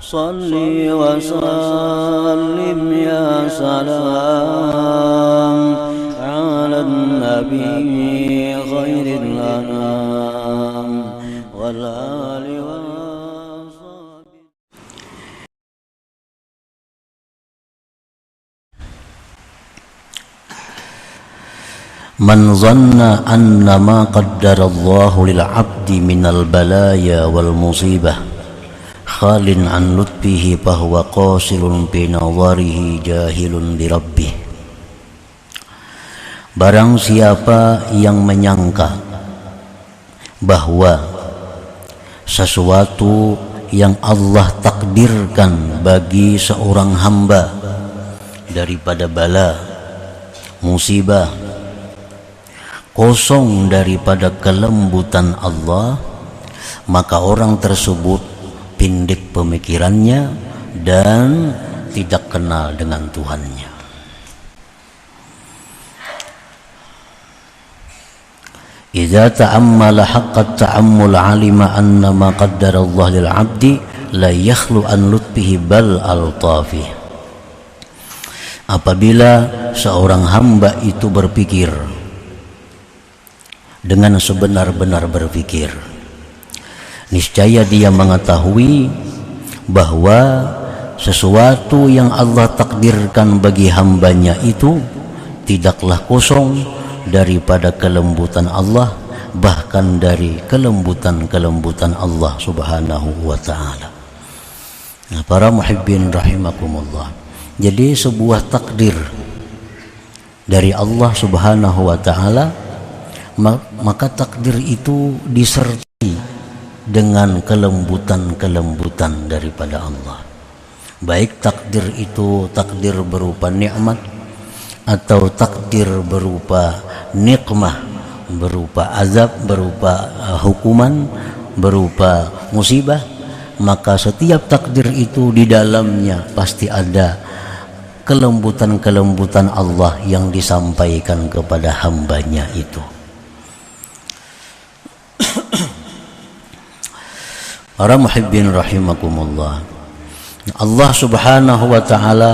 Salli wa sallim ya salam ala nabi khairil anam wal ali wa sahbihi. Man zanna anna ma qaddarallahu lil 'abdi minal balaya wal musibah khalin an lutfihi fahuwa qasilun bi nazarihi jahilun bi rabbih. Barang siapa yang menyangka bahwa sesuatu yang Allah takdirkan bagi seorang hamba daripada bala, musibah, kosong daripada kelembutan Allah, maka orang tersebut pendek pemikirannya dan tidak kenal dengan Tuhannya. Idza ta'ammala haqqat ta'ammul 'alima anna ma qaddara Allah lil 'abdi la yakhlu an lutfihi bal al-tafi. Apabila seorang hamba itu berpikir dengan sebenar-benar berpikir, niscaya dia mengetahui bahwa sesuatu yang Allah takdirkan bagi hambanya itu tidaklah kosong daripada kelembutan Allah, bahkan dari kelembutan-kelembutan Allah subhanahu wa ta'ala. Nah, para muhibbin rahimakumullah, jadi sebuah takdir dari Allah subhanahu wa ta'ala, maka takdir itu disertai dengan kelembutan-kelembutan daripada Allah. Baik takdir itu takdir berupa nikmat atau takdir berupa nikmah, berupa azab, berupa hukuman, berupa musibah, maka setiap takdir itu di dalamnya pasti ada kelembutan-kelembutan Allah yang disampaikan kepada hambanya itu. Para muhibbin rahimakumullah, Allah subhanahu wa ta'ala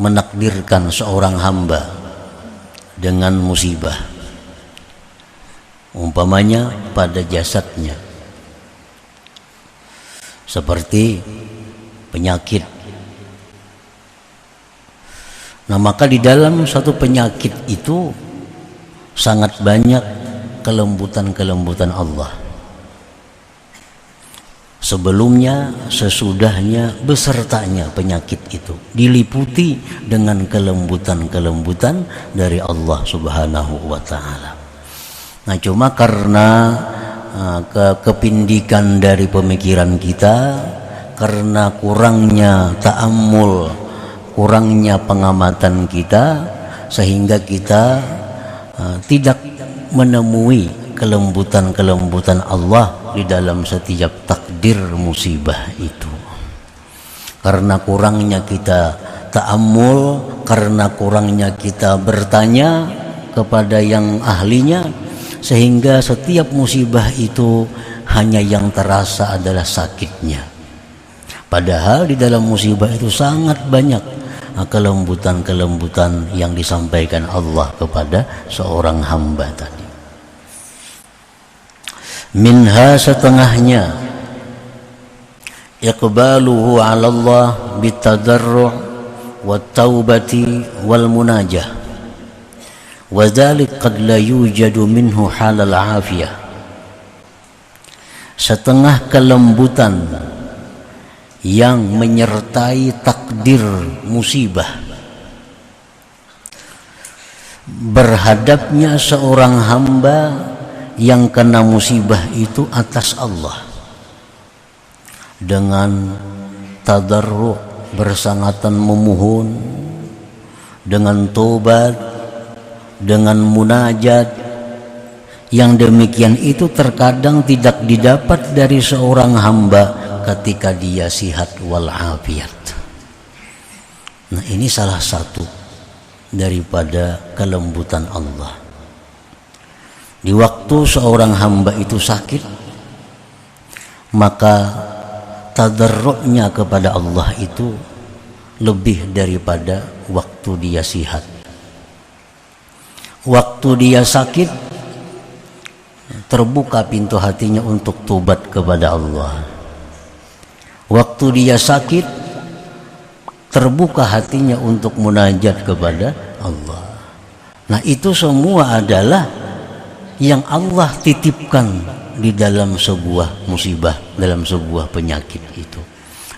menakdirkan seorang hamba dengan musibah, umpamanya pada jasadnya, seperti penyakit. Nah, maka di dalam satu penyakit itu sangat banyak kelembutan-kelembutan Allah. Sebelumnya, sesudahnya, besertanya penyakit itu diliputi dengan kelembutan-kelembutan dari Allah subhanahu wa ta'ala. Nah, cuma karena kepindikan dari pemikiran kita, karena kurangnya ta'ammul, kurangnya pengamatan kita, sehingga kita tidak menemui kelembutan-kelembutan Allah di dalam setiap takdir musibah itu. Karena kurangnya kita ta'ammul, karena kurangnya kita bertanya kepada yang ahlinya, sehingga setiap musibah itu hanya yang terasa adalah sakitnya. Padahal di dalam musibah itu sangat banyak kelembutan-kelembutan yang disampaikan Allah kepada seorang hamba tadi. Minha, setengahnya, iqbaluhu 'ala Allah bitadarru' wat taubati wal munajah, wa dzalik qad la yujadu minhu halal afiyah. Setengah kelembutan yang menyertai takdir musibah, berhadapnya seorang hamba yang kena musibah itu atas Allah dengan tadarru', bersangatan memohon, dengan tobat, dengan munajat. Yang demikian itu terkadang tidak didapat dari seorang hamba ketika dia sihat walafiat. Nah, ini salah satu daripada kelembutan Allah. Di waktu seorang hamba itu sakit, maka tadarruknya kepada Allah itu lebih daripada waktu dia sihat. Waktu dia sakit, terbuka pintu hatinya untuk tobat kepada Allah. Waktu dia sakit, terbuka hatinya untuk munajat kepada Allah. Nah, itu semua adalah yang Allah titipkan di dalam sebuah musibah, dalam sebuah penyakit itu.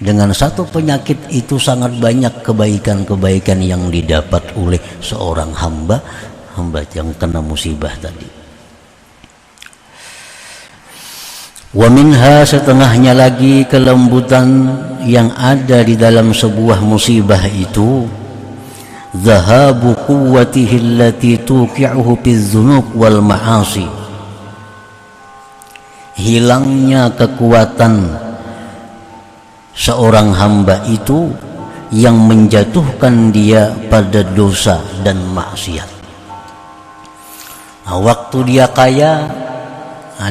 Dengan satu penyakit itu sangat banyak kebaikan-kebaikan yang didapat oleh seorang hamba yang kena musibah tadi. Wa minha, setengahnya lagi kelembutan yang ada di dalam sebuah musibah itu, zahabu quwwatihi allati tuqi'uhu bidzunub wal ma'asi, hilangnya kekuatan seorang hamba itu yang menjatuhkan dia pada dosa dan maksiat. Nah, waktu dia kaya,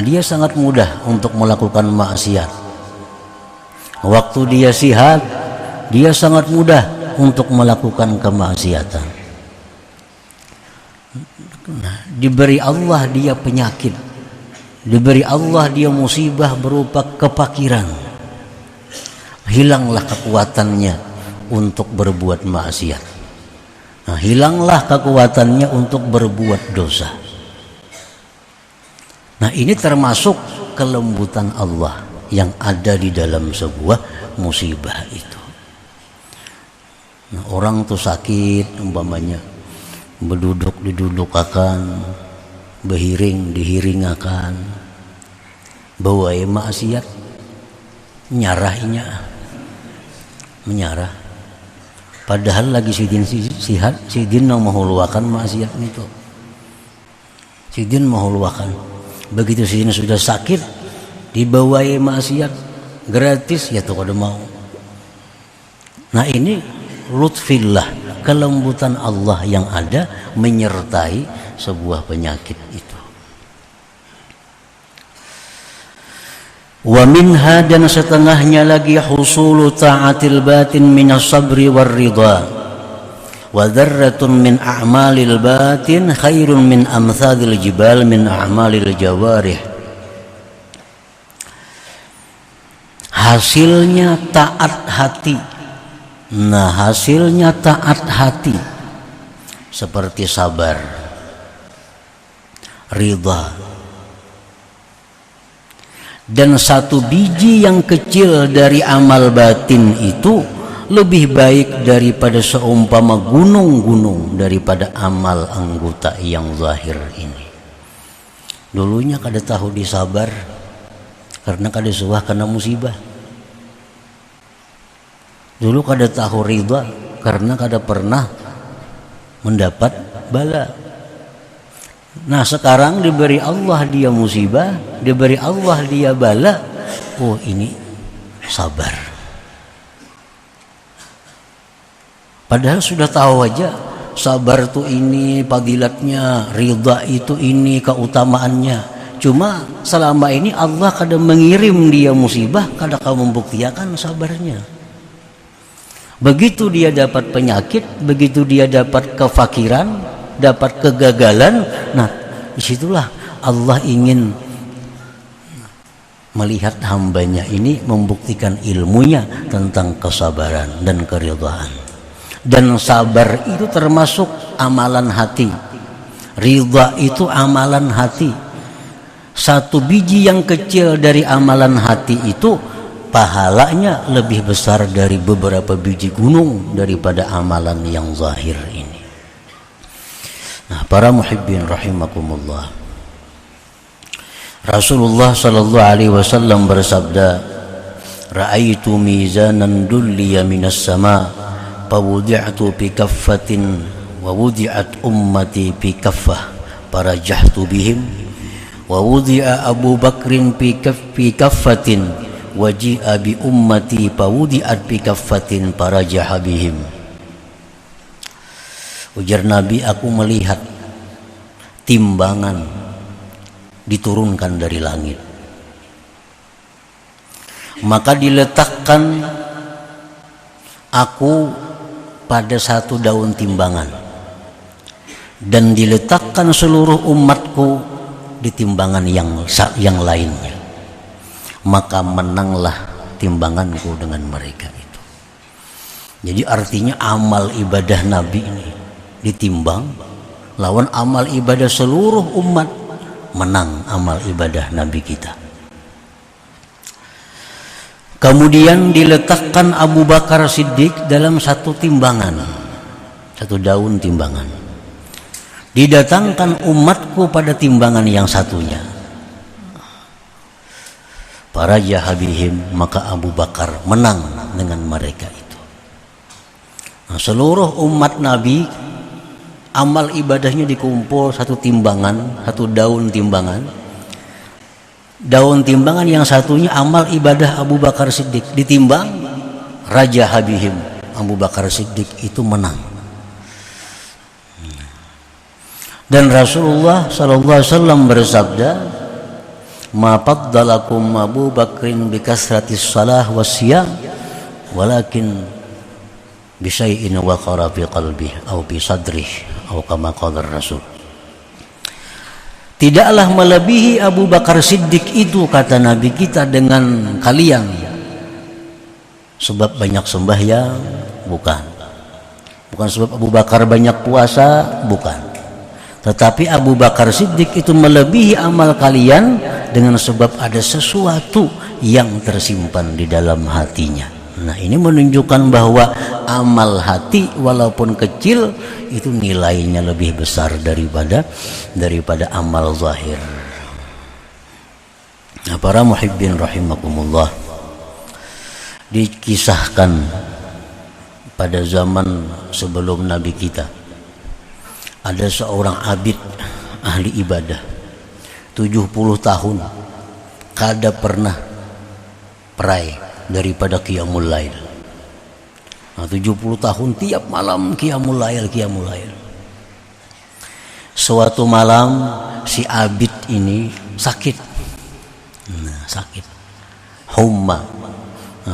dia sangat mudah untuk melakukan maksiat. Waktu dia sehat, dia sangat mudah untuk melakukan kemaksiatan. Nah, diberi Allah dia penyakit, diberi Allah dia musibah berupa kepakiran, hilanglah kekuatannya untuk berbuat maksiat. Nah, hilanglah kekuatannya untuk berbuat dosa. Nah, ini termasuk kelembutan Allah yang ada di dalam sebuah musibah itu. Nah, orang tuh sakit umpamanya, berduduk didudukakan, berhiring dihiringakan, bawa maksiat, menyarah. Padahal lagi sidin menghuluakan maksiat itu. Sidin menghuluakan. Begitu sidin sudah sakit, dibawai maksiat gratis, ya tuh kada mau. Nah, ini lutfillah, kelembutan Allah yang ada menyertai sebuah penyakit itu. Wa minha, dan setengahnya lagi, husulu ta'atil batin minas sabri war ridha, wa dzarratun min a'malil batin khairun min amsalil jibal min a'malil jawarih. Hasilnya taat hati. Nah, hasilnya taat hati seperti sabar, ridha. Dan satu biji yang kecil dari amal batin itu lebih baik daripada seumpama gunung-gunung daripada amal anggota yang zahir ini. Dulunya kada tahu disabar karena kada suah kena musibah. Dulu kada tahu ridha karena kada pernah mendapat bala. Nah, sekarang diberi Allah dia musibah, diberi Allah dia bala. Oh, ini sabar. Padahal sudah tahu aja sabar itu ini fadilatnya, ridha itu ini keutamaannya. Cuma selama ini Allah kadang mengirim dia musibah, kadang kau membuktikan sabarnya. Begitu dia dapat penyakit, begitu dia dapat kefakiran, dapat kegagalan, nah disitulah Allah ingin melihat hambanya ini membuktikan ilmunya tentang kesabaran dan keridhaan. Dan sabar itu termasuk amalan hati, ridha itu amalan hati. Satu biji yang kecil dari amalan hati itu pahalanya lebih besar dari beberapa biji gunung daripada amalan yang zahir ini. Nah, para muhibbin rahimakumullah, Rasulullah sallallahu alaihi wasallam bersabda, "Ra'aitu mizanan dulliya minas sama' fawudi'tu bi kaffatin wa wudi'at ummati bi kaffah farajahtu bihim wa wudi'a Abu Bakrin bi kaffatin waji'a bi ummati fawudi'at bi kaffatin farajaha bihim." Ujar Nabi, aku melihat timbangan diturunkan dari langit. Maka diletakkan aku pada satu daun timbangan, dan diletakkan seluruh umatku di timbangan yang lainnya. Maka menanglah timbanganku dengan mereka itu. Jadi artinya amal ibadah Nabi ini ditimbang lawan amal ibadah seluruh umat, menang amal ibadah Nabi kita. Kemudian diletakkan Abu Bakar Siddiq dalam satu timbangan, satu daun timbangan. Didatangkan umatku pada timbangan yang satunya. Para jahabihim, maka Abu Bakar menang dengan mereka itu. Nah, seluruh umat Nabi amal ibadahnya dikumpul satu timbangan, satu daun timbangan. Daun timbangan yang satunya amal ibadah Abu Bakar Siddiq, ditimbang Raja Habihim Abu Bakar Siddiq itu menang. Dan Rasulullah sallallahu alaihi wasallam bersabda, "Ma faddalakum Abu Bakrin bi kasratis salah wassiyam, walakin bi syai'in waqara fi qalbihi aw bi sadrihi aw kama qala Rasul." Tidaklah melebihi Abu Bakar Siddiq itu, kata Nabi kita, dengan kalian sebab banyak sembahyang, bukan sebab Abu Bakar banyak puasa, bukan, tetapi Abu Bakar Siddiq itu melebihi amal kalian dengan sebab ada sesuatu yang tersimpan di dalam hatinya. Nah, ini menunjukkan bahwa amal hati walaupun kecil itu nilainya lebih besar daripada amal zahir. Nah, para muhibbin rahimakumullah, dikisahkan pada zaman sebelum Nabi kita ada seorang abid ahli ibadah 70 tahun kada pernah perai daripada qiyamul lail. Nah, 70 tahun tiap malam qiyamul lail. Suatu malam si abid ini sakit. Sakit humma,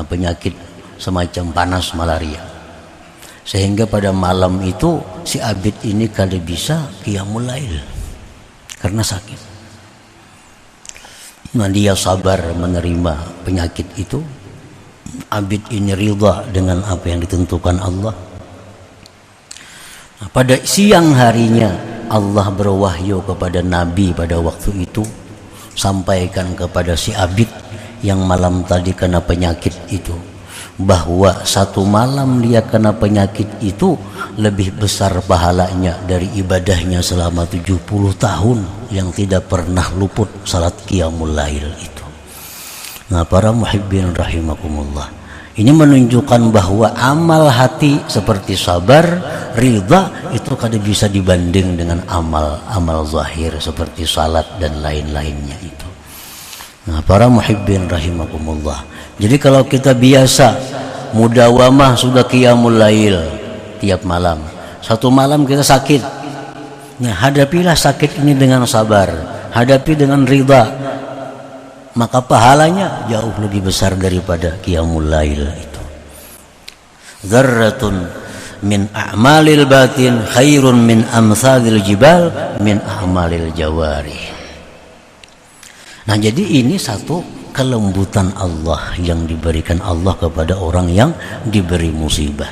penyakit semacam panas malaria. Sehingga pada malam itu si abid ini kada bisa qiyamul lail karena sakit. Nah, dia sabar menerima penyakit itu. Abid ini ridha dengan apa yang ditentukan Allah. Nah, pada siang harinya Allah berwahyu kepada Nabi pada waktu itu, sampaikan kepada si abid yang malam tadi kena penyakit itu, bahwa satu malam dia kena penyakit itu lebih besar pahalanya dari ibadahnya selama 70 tahun yang tidak pernah luput salat qiyamul lail itu. Nah, para muhibbin rahimakumullah, ini menunjukkan bahwa amal hati seperti sabar, ridha itu kada bisa dibanding dengan amal zahir seperti salat dan lain-lainnya itu. Nah, para muhibbin rahimakumullah, jadi kalau kita biasa mudawamah sudah qiyamul lail tiap malam, satu malam kita sakit, nah hadapilah sakit ini dengan sabar, hadapi dengan ridha, maka pahalanya jauh lebih besar daripada qiyamul lail itu. Dzarratun min a'malil batin khairun min amsalil jibal min a'malil jawarih. Nah, jadi ini satu kelembutan Allah yang diberikan Allah kepada orang yang diberi musibah.